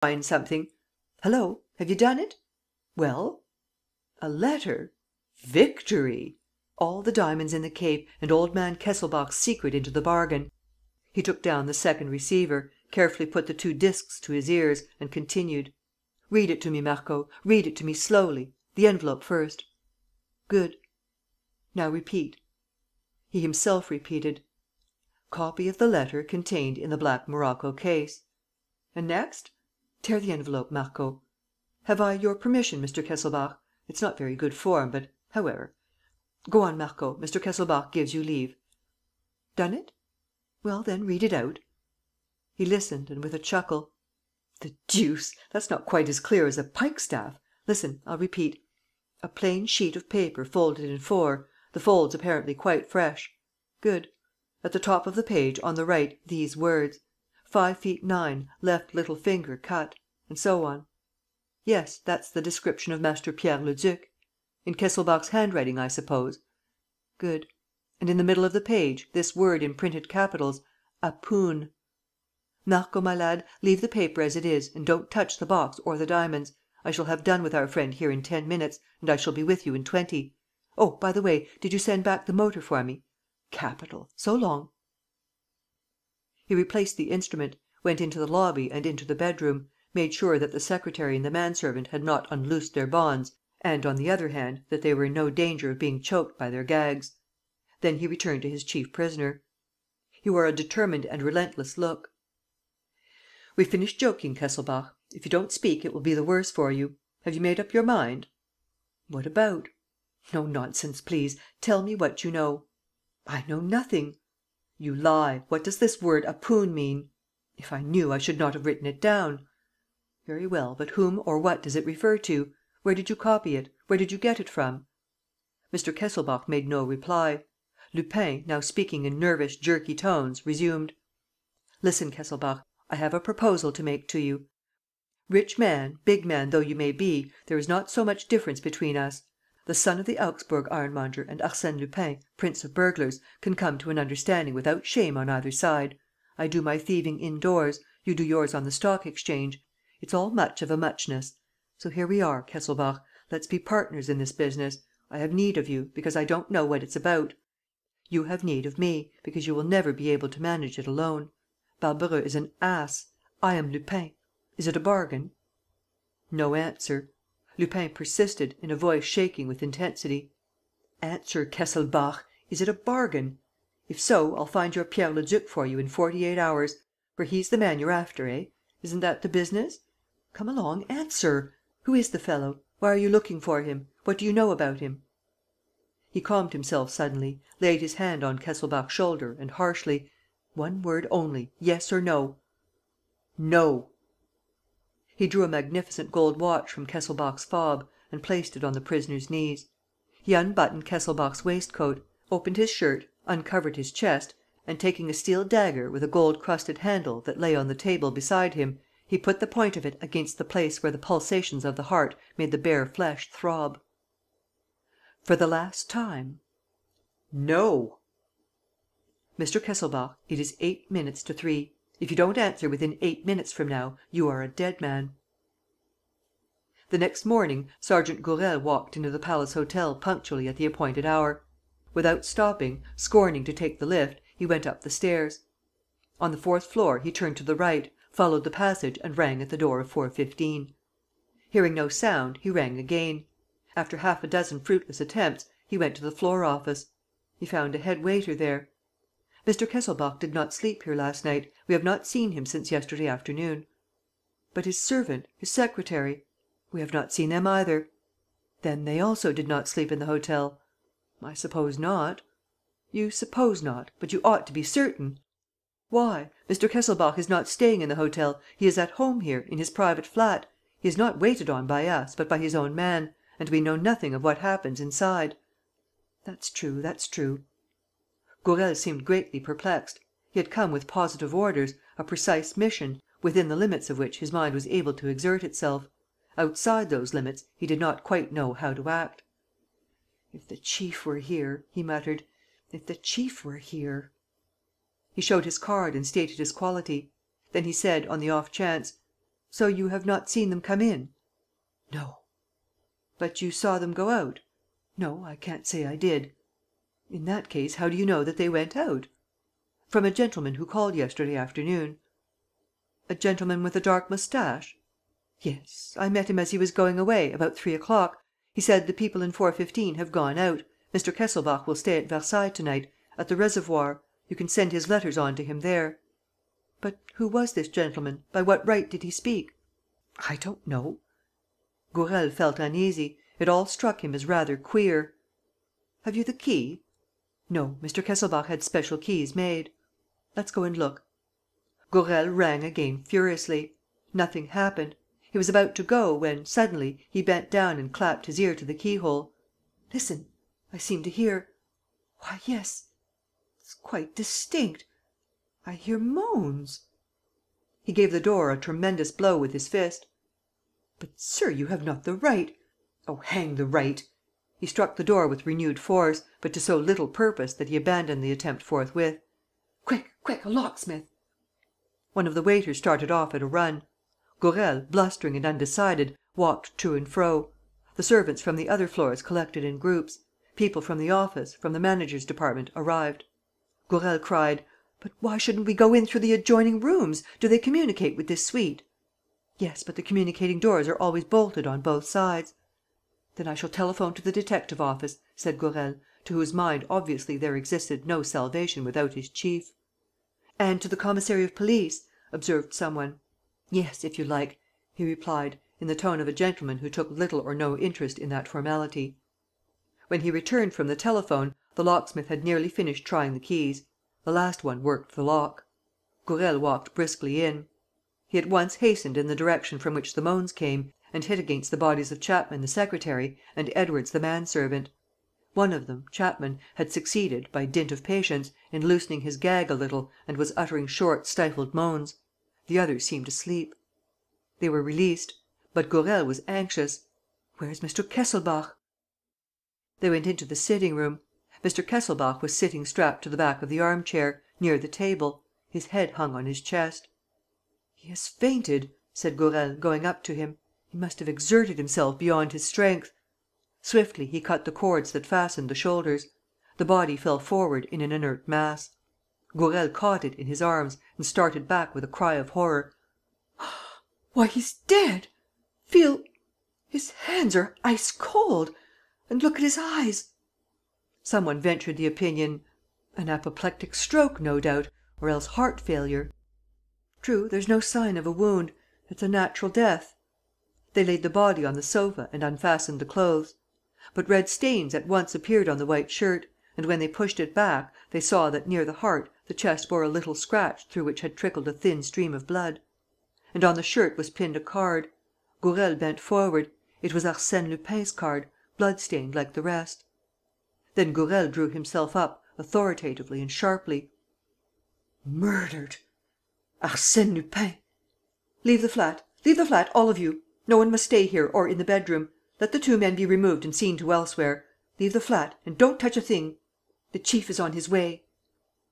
find something. Hullo, have you done it? Well? A letter? Victory! All the diamonds in the Cape and old man Kesselbach's secret into the bargain. He took down the second receiver, carefully put the 2 discs to his ears and continued: "Read it to me, Marco. Read it to me slowly. The envelope first. Good. Now repeat." He himself repeated: "Copy of the letter contained in the black morocco case." "And next?" "Tear the envelope, Marco. Have I your permission, Mr. Kesselbach? It's not very good form, but, however. Go on, Marco. Mr. Kesselbach gives you leave. Done it? Well, then, read it out." He listened and, with a chuckle: "The deuce! That's not quite as clear as a pikestaff. Listen, I'll repeat: a plain sheet of paper folded in 4, the folds apparently quite fresh. Good. At the top of the page, on the right, these words: 5 feet 9, left little finger cut," and so on. Yes, that's the description of Master Pierre Leduc. In Kesselbach's handwriting, I suppose? Good. And in the middle of the page, this word in printed capitals: APOON. Marco, my lad, leave the paper as it is and don't touch the box or the diamonds. I shall have done with our friend here in 10 minutes and I shall be with you in 20. Oh, by the way, did you send back the motor for me? Capital. So long." He replaced the instrument, went into the lobby and into the bedroom, made sure that the secretary and the manservant had not unloosed their bonds and, on the other hand, that they were in no danger of being choked by their gags. Then he returned to his chief prisoner. He wore a determined and relentless look. "We've finished joking, Kesselbach. If you don't speak, it will be the worse for you. Have you made up your mind?" "What about?" "No nonsense, please. Tell me what you know." "I know nothing." "You lie. What does this word APOON mean?" "If I knew, I should not have written it down." "Very well, but whom or what does it refer to? Where did you copy it? Where did you get it from?" Mr. Kesselbach made no reply. Lupin, now speaking in nervous, jerky tones, resumed: "Listen, Kesselbach, I have a proposal to make to you. Rich man, big man though you may be, there is not so much difference between us. The son of the Augsburg ironmonger and Arsène Lupin, prince of burglars, can come to an understanding without shame on either side. I do my thieving indoors, you do yours on the Stock Exchange. It's all much of a muchness. So here we are, Kesselbach. Let's be partners in this business. I have need of you, because I don't know what it's about. You have need of me, because you will never be able to manage it alone. Barbareux is an ass. I am Lupin. Is it a bargain?" No answer. Lupin persisted, in a voice shaking with intensity: "Answer, Kesselbach. Is it a bargain? If so, I'll find your Pierre Leduc for you in 48 hours. For he's the man you're after, eh? Isn't that the business? Come along, answer. Who is the fellow? Why are you looking for him? What do you know about him?" He calmed himself suddenly, laid his hand on Kesselbach's shoulder and, harshly: "One word only. Yes or no?" "No." He drew a magnificent gold watch from Kesselbach's fob and placed it on the prisoner's knees. He unbuttoned Kesselbach's waistcoat, opened his shirt, uncovered his chest and, taking a steel dagger with a gold-crusted handle that lay on the table beside him, he put the point of it against the place where the pulsations of the heart made the bare flesh throb. "For the last time?" "No." "Mr. Kesselbach, it is 8 minutes to 3. If you don't answer within 8 minutes from now, you are a dead man." The next morning, Sergeant Gourel walked into the Palace Hotel punctually at the appointed hour. Without stopping, scorning to take the lift, he went up the stairs. On the 4th floor, he turned to the right, followed the passage and rang at the door of 415. Hearing no sound, he rang again. After half a dozen fruitless attempts, he went to the floor office. He found a head waiter there. "Mr. Kesselbach did not sleep here last night. We have not seen him since yesterday afternoon." "But his servant, his secretary?" "We have not seen them either." "Then they also did not sleep in the hotel?" "I suppose not." "You suppose not? But you ought to be certain." "Why? Mr. Kesselbach is not staying in the hotel. He is at home here, in his private flat. He is not waited on by us, but by his own man. And we know nothing of what happens inside." "That's true, that's true." Gourel seemed greatly perplexed. He had come with positive orders, a precise mission, within the limits of which his mind was able to exert itself. Outside those limits, he did not quite know how to act. "If the chief were here," he muttered. "If the chief were here." He showed his card and stated his quality. Then he said, on the off chance: So you have not seen them come in?" "No." "But you saw them go out?" "No, I can't say I did." "In that case, how do you know that they went out?" "From a gentleman who called yesterday afternoon." "A gentleman with a dark moustache?" "Yes. I met him as he was going away, about 3 o'clock. He said, 'The people in 415 have gone out. Mr. Kesselbach will stay at Versailles to night, at the Reservoir. You can send his letters on to him there.'" "But who was this gentleman? By what right did he speak?" "I don't know." Gourel felt uneasy. It all struck him as rather queer. "Have you the key?" "No, Mr. Kesselbach had special keys made." "Let's go and look." Gourel rang again furiously. Nothing happened. He was about to go, when, suddenly, he bent down and clapped his ear to the keyhole. "Listen. I seem to hear ... why, yes, it's quite distinct. I hear moans." He gave the door a tremendous blow with his fist. "But, sir, you have not the right. ..." "Oh, hang the right!" He struck the door with renewed force, but to so little purpose that he abandoned the attempt forthwith. "Quick, quick, a locksmith!" One of the waiters started off at a run. Gourel, blustering and undecided, walked to and fro. The servants from the other floors collected in groups. People from the office, from the manager's department, arrived. Gourel cried: "But why shouldn't we go in through the adjoining rooms? Do they communicate with this suite?" "Yes, but the communicating doors are always bolted on both sides." "Then I shall telephone to the detective office," said Gourel, to whose mind obviously there existed no salvation without his chief. "And to the commissary of police?" observed some one. "Yes, if you like," he replied, in the tone of a gentleman who took little or no interest in that formality. When he returned from the telephone, the locksmith had nearly finished trying the keys. The last one worked the lock. Gourel walked briskly in. He at once hastened in the direction from which the moans came and hit against the bodies of Chapman the secretary and Edwards the manservant. One of them, Chapman, had succeeded, by dint of patience, in loosening his gag a little and was uttering short, stifled moans. The others seemed asleep. They were released. But Gourel was anxious. "Where's Mr. Kesselbach?" They went into the sitting room. Mr. Kesselbach was sitting strapped to the back of the arm chair, near the table. His head hung on his chest. "He has fainted," said Gourel, going up to him. "He must have exerted himself beyond his strength." Swiftly he cut the cords that fastened the shoulders. The body fell forward in an inert mass. Gourel caught it in his arms and started back with a cry of horror: "Why, he's dead! Feel! His hands are ice cold! And look at his eyes!" Some one ventured the opinion: "An apoplectic stroke, no doubt, or else heart failure." "True, there's no sign of a wound. It's a natural death." They laid the body on the sofa and unfastened the clothes. But red stains at once appeared on the white shirt; and, when they pushed it back, they saw that, near the heart, the chest bore a little scratch through which had trickled a thin stream of blood. And on the shirt was pinned a card. Gourel bent forward. It was Arsène Lupin's card, blood-stained like the rest. Then Gourel drew himself up, authoritatively and sharply: "Murdered! Arsène Lupin! Leave the flat, all of you! No one must stay here or in the bedroom. Let the two men be removed and seen to elsewhere. Leave the flat and don't touch a thing. The chief is on his way."